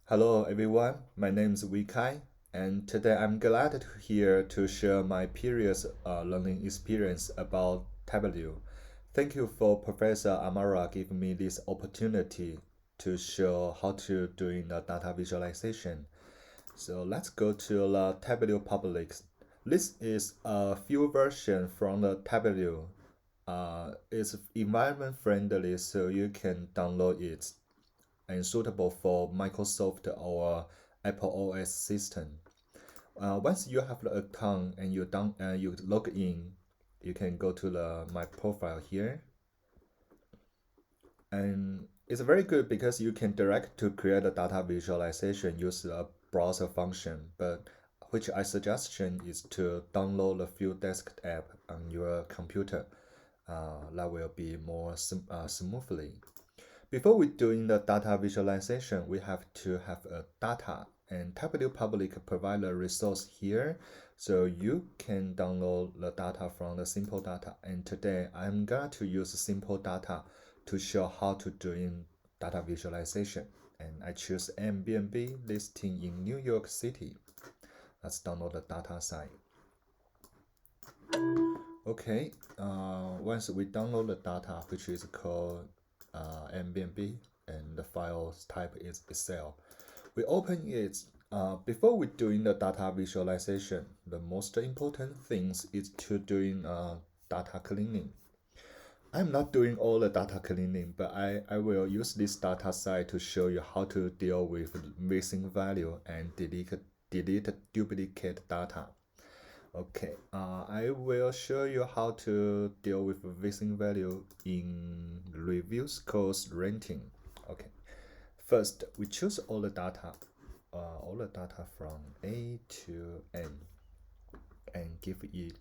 Hello everyone, my name is Wei Kai, and today I'm glad to share my previous learning experience about Tableau. Thank you for Professor Amara giving me this opportunity to show how to doing the data visualization. So let's go to the Tableau public. This is a few version from the Tableau. It's environment friendly, so you can download it and suitable for Microsoft or Apple OS system. Once you have the account and you log in, you can go to the my profile here, and it's very good because you can direct to create a data visualization use a browser function. But which I suggestion is to download a few desk app on your computer. That will be more smoothly. Before we doing the data visualization, we have to have a data, and Tableau Public provide a resource here, so you can download the data from the simple data. And today I'm going to use simple data to show how to doing data visualization. And I choose Airbnb listing in New York City. Let's download the data site. Okay, once we download the data, which is called Airbnb, and the file type is Excel, we open it. Before we doing the data visualization, the most important things is to doing data cleaning. I'm not doing all the data cleaning, but I will use this data set to show you how to deal with missing value and delete duplicate data. Okay, I will show you how to deal with missing value in review scores ranking. Okay, first we choose all the data from A to N, and give it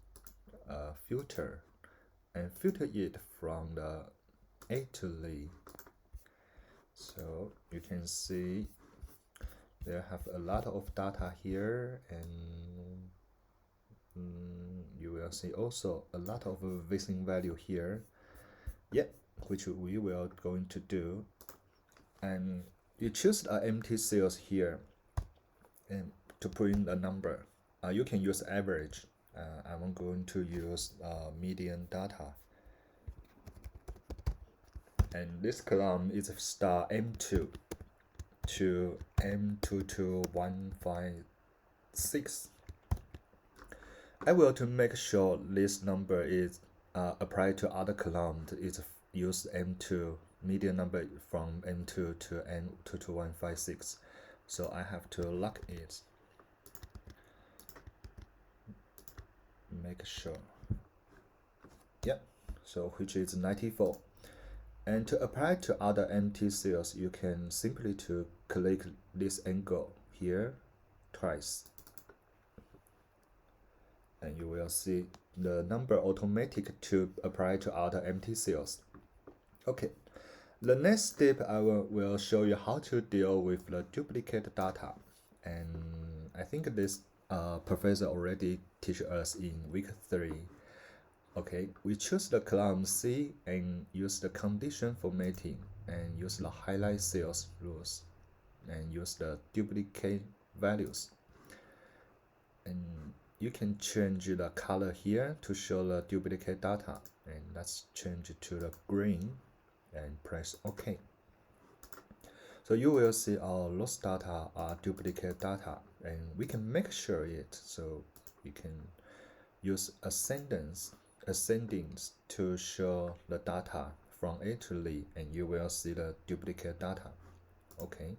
a filter, and filter it from the A to Z. So you can see there have a lot of data here, and you will see also a lot of missing value here. Yeah, which we will going to do. And you choose the empty cells here and to put in a number. You can use average. I'm going to use median data. And this column is star M2 to M22156. I will to make sure this number is applied to other columns. It's use M2 median number from M2 to N22156. So I have to lock it. Make sure. Yep. So which is 94. And to apply to other empty cells, you can simply to click this angle here twice. And you will see the number automatic to apply to other empty cells. Okay, the next step I will show you how to deal with the duplicate data. And I think this professor already teach us in week 3. Okay, we choose the column C and use the condition formatting and use the highlight cells rules and use the duplicate values. And you can change the color here to show the duplicate data, and let's change it to the green and press OK. So you will see all those data are duplicate data, and we can make sure it, so you can use ascending to show the data from A to Z, and you will see the duplicate data. Okay.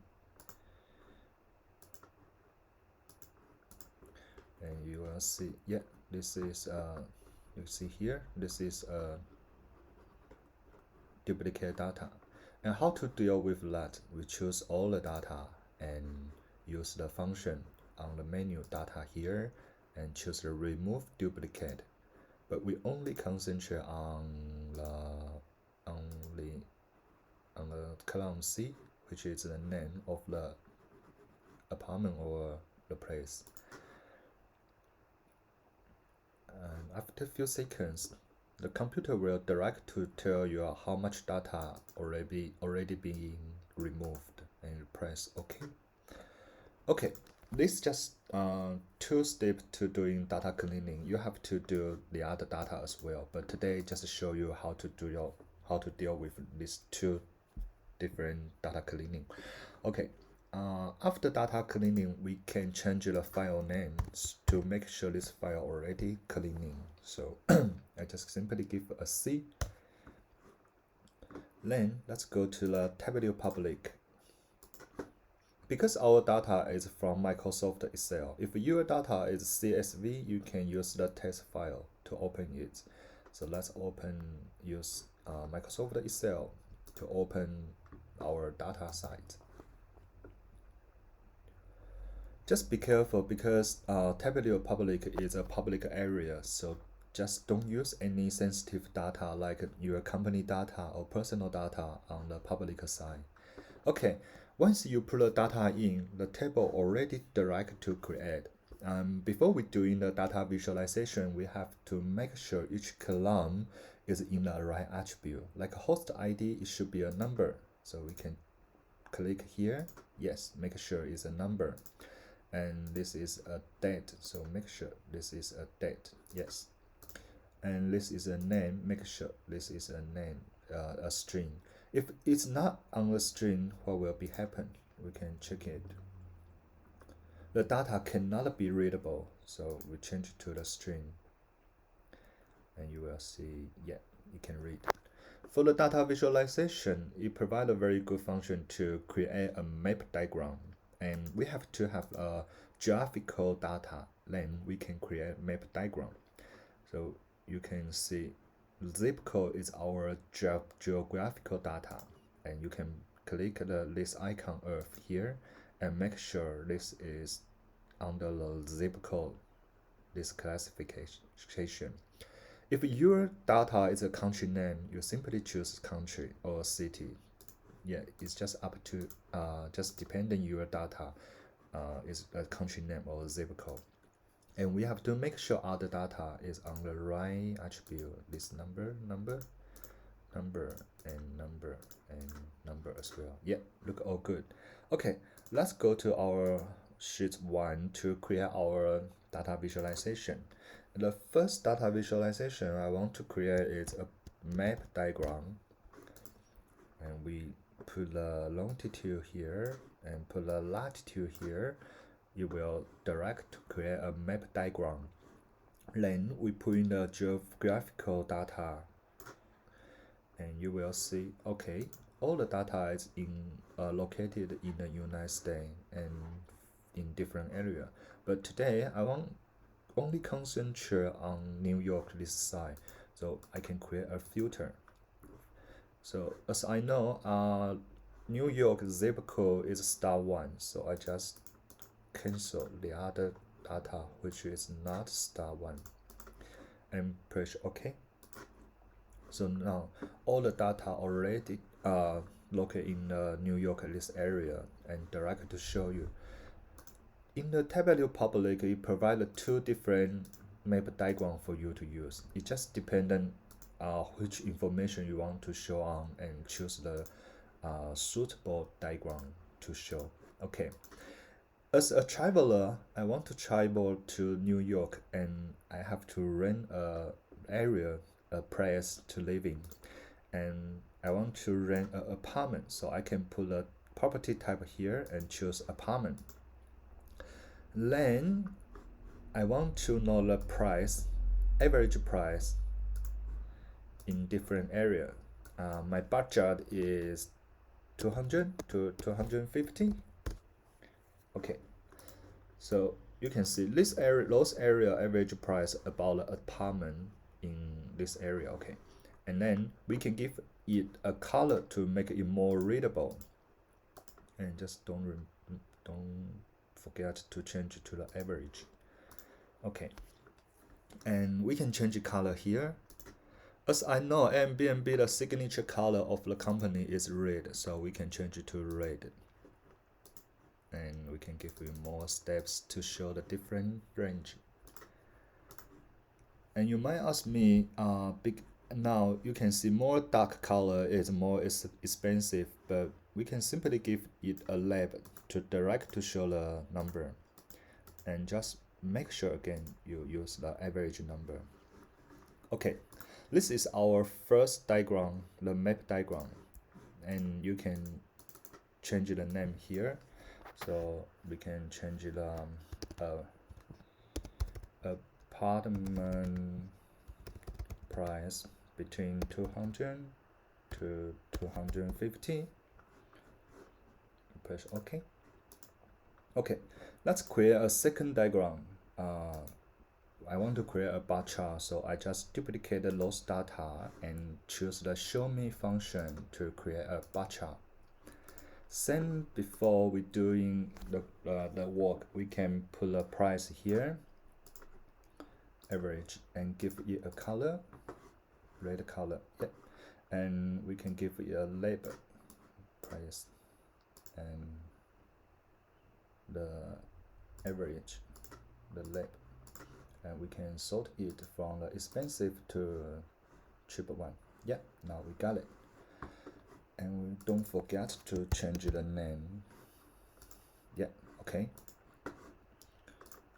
And you will see, yeah, this is you see here, this is duplicate data. And how to deal with that? We choose all the data and use the function on the menu data here and choose the remove duplicate. But we only concentrate on the column C, which is the name of the apartment or the place. And after a few seconds, the computer will direct to tell you how much data already being removed, and press OK. Okay, this just two steps to doing data cleaning. You have to do the other data as well, but today just show you how to deal with these two different data cleaning. Okay, after data cleaning, we can change the file names to make sure this file already cleaning. So I just simply give a C. Then let's go to the Tableau public. Because our data is from Microsoft Excel, if your data is CSV, you can use the text file to open it. So let's use Microsoft Excel to open our data site. Just be careful because Tableau public is a public area, so just don't use any sensitive data like your company data or personal data on the public side. Okay, once you put the data in, the table already direct to create. Before we doing the data visualization, we have to make sure each column is in the right attribute. Like host ID, it should be a number. So we can click here. Yes, make sure it's a number. And this is a date, so make sure this is a date. Yes. And this is a name, make sure this is a name, a string. If it's not on the string, what will be happen? We can check it. The data cannot be readable, so we change it to the string. And you will see, yeah, you can read. For the data visualization, it provides a very good function to create a map diagram. And we have to have a graphical data, then we can create map diagram. So you can see zip code is our geographical data, and you can click this icon of here and make sure this is under the zip code, this classification. If your data is a country name, you simply choose country or city. Yeah, it's just up to just depending your data is a country name or zip code. And we have to make sure other data is on the right attribute. This number, and number as well. Yeah, look all good. Okay, let's go to our sheet 1 to create our data visualization. The first data visualization I want to create is a map diagram. And we put the longitude here and put the latitude here. You will direct to create a map diagram. Then we put in the geographical data, and you will see, okay, all the data is located in the United States and in different area. But today I want only concentrate on New York this side, so I can create a filter. So as I know, New York zip code is *1, so I just cancel the other data which is not *1 and push OK. So now all the data already located in New York this area and direct to show you. In the Tableau public, it provides two different map diagram for you to use. It just depends on which information you want to show on and choose the suitable diagram to show. Okay. As a traveler, I want to travel to New York and I have to rent a place to live in. And I want to rent an apartment, so I can put a property type here and choose apartment. Then I want to know the price, average price in different area. My budget is 200 to 250. Okay, so you can see this area, those area average price about the apartment in this area. Okay, and then we can give it a color to make it more readable, and just don't forget to change it to the average. Okay, and we can change the color here. As I know, Airbnb, the signature color of the company is red, so we can change it to red. And we can give you more steps to show the different range. And you might ask me, now you can see more dark color is more expensive, but we can simply give it a label to direct to show the number, and just make sure again you use the average number. Okay, this is our first diagram, the map diagram, and you can change the name here. So we can change the apartment price between 200 to 250. Press OK. Okay, let's create a second diagram. I want to create a bar chart, so I just duplicate those data and choose the show me function to create a bar chart. Same before we doing the work, we can put a price here, average, and give it a color, red color. Yep. And we can give it a label, price, and the average, the label. And we can sort it from the expensive to cheaper one. Yeah, now we got it. And we don't forget to change the name. Yeah, okay.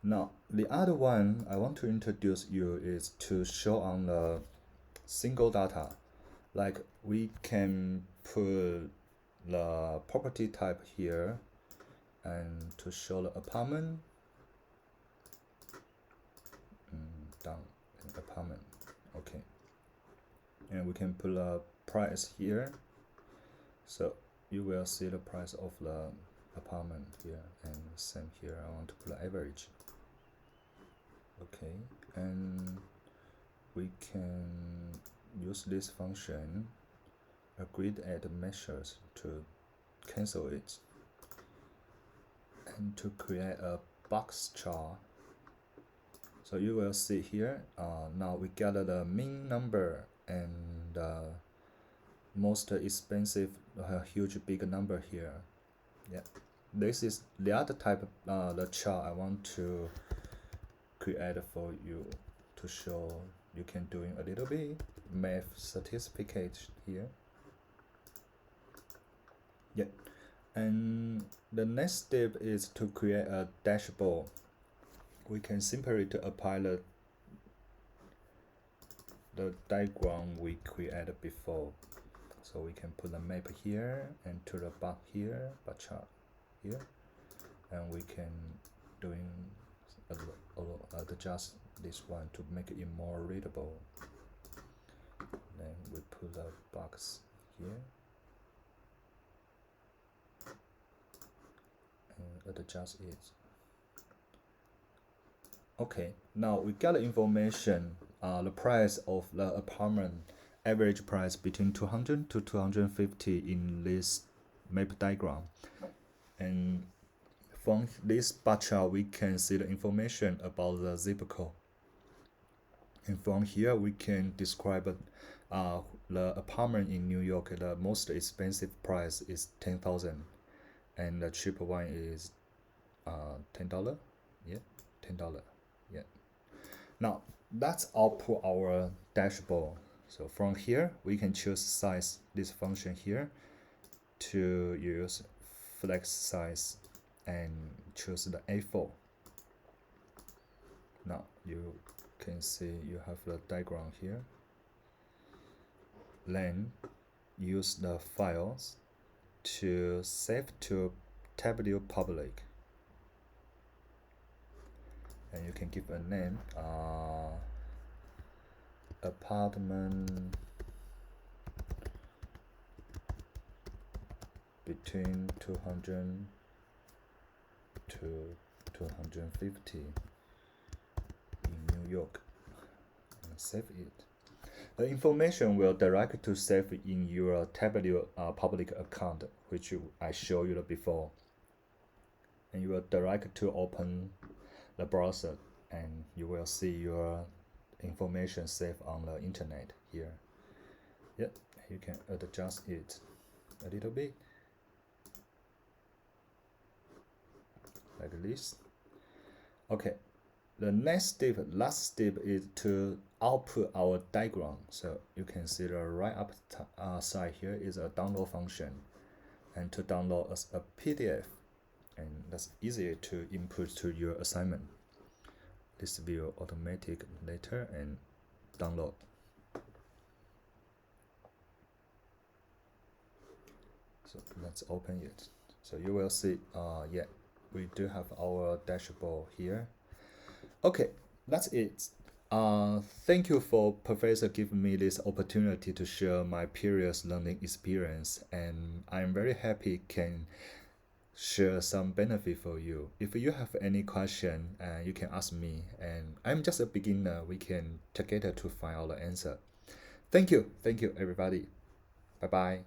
Now the other one I want to introduce you is to show on the single data. Like we can put the property type here and to show the apartment, down apartment. Okay, and we can put a price here, so you will see the price of the apartment here, and same here I want to put average. Okay, and we can use this function agreed add measures to cancel it, and to create a box chart. So you will see here, now we gather the mean number and the most expensive, huge big number here. Yeah, this is the other type of the chart I want to create for you to show you can doing a little bit math certificate here. Yeah, and the next step is to create a dashboard. We can simply to apply the diagram we created before. So we can put the map here and to the bar here, bar chart here, and we can doing adjust this one to make it more readable. Then we put a box here and adjust it. Okay, now we got the information, the price of the apartment, average price between 200 to 250 in this map diagram. And from this bar chart, we can see the information about the zip code. And from here, we can describe the apartment in New York. The most expensive price is 10,000, and the cheaper one is $10. Yeah, $10. Yeah. Now that's output our dashboard. So from here we can choose size, this function here, to use flex size and choose the A4. Now you can see you have the diagram here. Then use the files to save to Tableau public. And you can give a name, apartment between 200 to 250 in New York, and save it. The information will direct to save in your Tableau public account, which I showed you before, and you will direct to open the browser, and you will see your information saved on the internet here. Yep, you can adjust it a little bit like this. Okay, the next step, last step, is to output our diagram. So you can see the right up side here is a download function. and to download as a PDF, and that's easier to input to your assignment. This will automatic later and download. So let's open it. So you will see, yeah, we do have our dashboard here. Okay, that's it. Thank you for Professor giving me this opportunity to share my previous learning experience, and I'm very happy can share some benefit for you. If you have any question, you can ask me, and I'm just a beginner. We can together to find out the answer. Thank you everybody. Bye bye.